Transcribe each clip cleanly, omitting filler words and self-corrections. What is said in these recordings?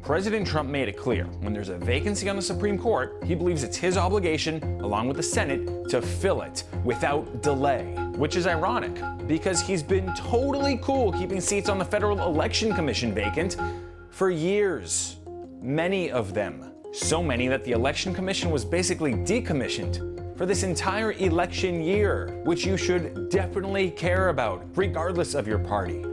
President Trump made it clear when there's a vacancy on the Supreme Court, he believes it's his obligation, along with the Senate, to fill it without delay. Which is ironic, because he's been totally cool keeping seats on the Federal Election Commission vacant for years. Many of them. So many that the Election Commission was basically decommissioned for this entire election year, which you should definitely care about, regardless of your party.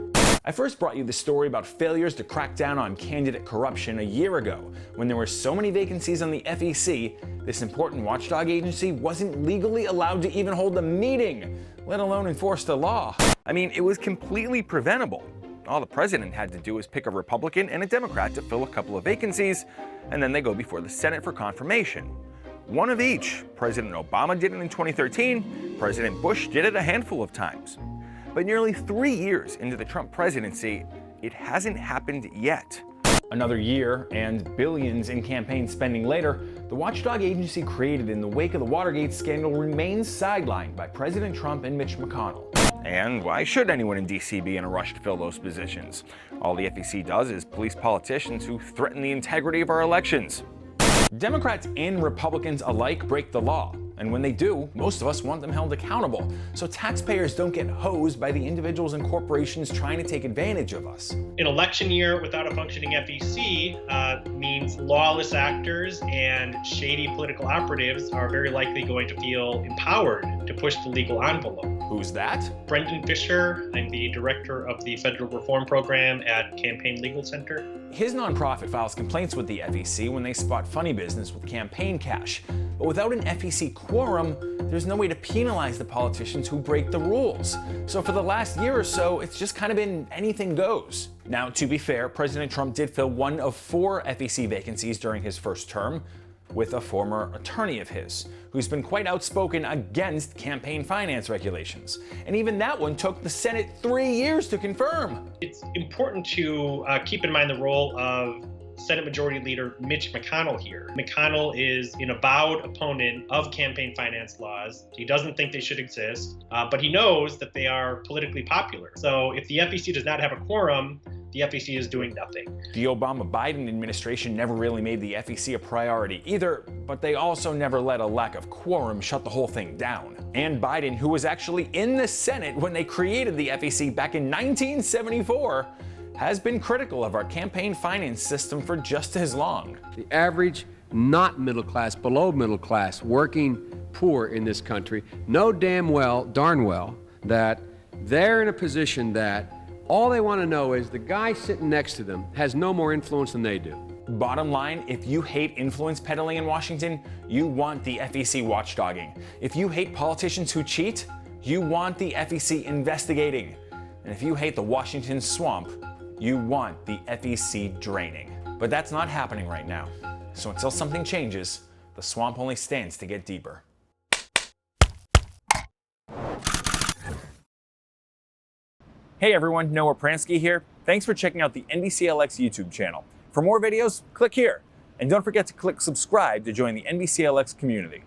I first brought you the story about failures to crack down on candidate corruption a year ago, when there were so many vacancies on the FEC, this important watchdog agency wasn't legally allowed to even hold a meeting, let alone enforce the law. I mean, it was completely preventable. All the president had to do was pick a Republican and a Democrat to fill a couple of vacancies, and then they go before the Senate for confirmation. One of each. President Obama did it in 2013, President Bush did it a handful of times. But nearly 3 years into the Trump presidency, it hasn't happened yet. Another year and billions in campaign spending later, the watchdog agency created in the wake of the Watergate scandal remains sidelined by President Trump and Mitch McConnell. And why should anyone in DC be in a rush to fill those positions? All the FEC does is police politicians who threaten the integrity of our elections. Democrats and Republicans alike break the law. And when they do, most of us want them held accountable, so taxpayers don't get hosed by the individuals and corporations trying to take advantage of us. An election year without a functioning FEC means lawless actors and shady political operatives are very likely going to feel empowered to push the legal envelope. Who's that? Brendan Fisher. I'm the director of the Federal Reform Program at Campaign Legal Center. His nonprofit files complaints with the FEC when they spot funny business with campaign cash. But without an FEC quorum, there's no way to penalize the politicians who break the rules. So for the last year or so, it's just kind of been anything goes. Now, to be fair, President Trump did fill one of 4 FEC vacancies during his first term with a former attorney of his, who's been quite outspoken against campaign finance regulations. And even that one took the Senate 3 years to confirm. It's important to keep in mind the role of Senate Majority Leader Mitch McConnell here. McConnell is an avowed opponent of campaign finance laws. He doesn't think they should exist, but he knows that they are politically popular. So if the FEC does not have a quorum, the FEC is doing nothing. The Obama-Biden administration never really made the FEC a priority either, but they also never let a lack of quorum shut the whole thing down. And Biden, who was actually in the Senate when they created the FEC back in 1974, has been critical of our campaign finance system for just as long. The average, not middle class, below middle class, working poor in this country know darn well, that they're in a position that all they want to know is the guy sitting next to them has no more influence than they do. Bottom line, if you hate influence peddling in Washington, you want the FEC watchdogging. If you hate politicians who cheat, you want the FEC investigating. And if you hate the Washington swamp, you want the FEC draining. But that's not happening right now. So until something changes, the swamp only stands to get deeper. Hey everyone, Noah Pransky here. Thanks for checking out the NBCLX YouTube channel. For more videos, click here. And don't forget to click subscribe to join the NBCLX community.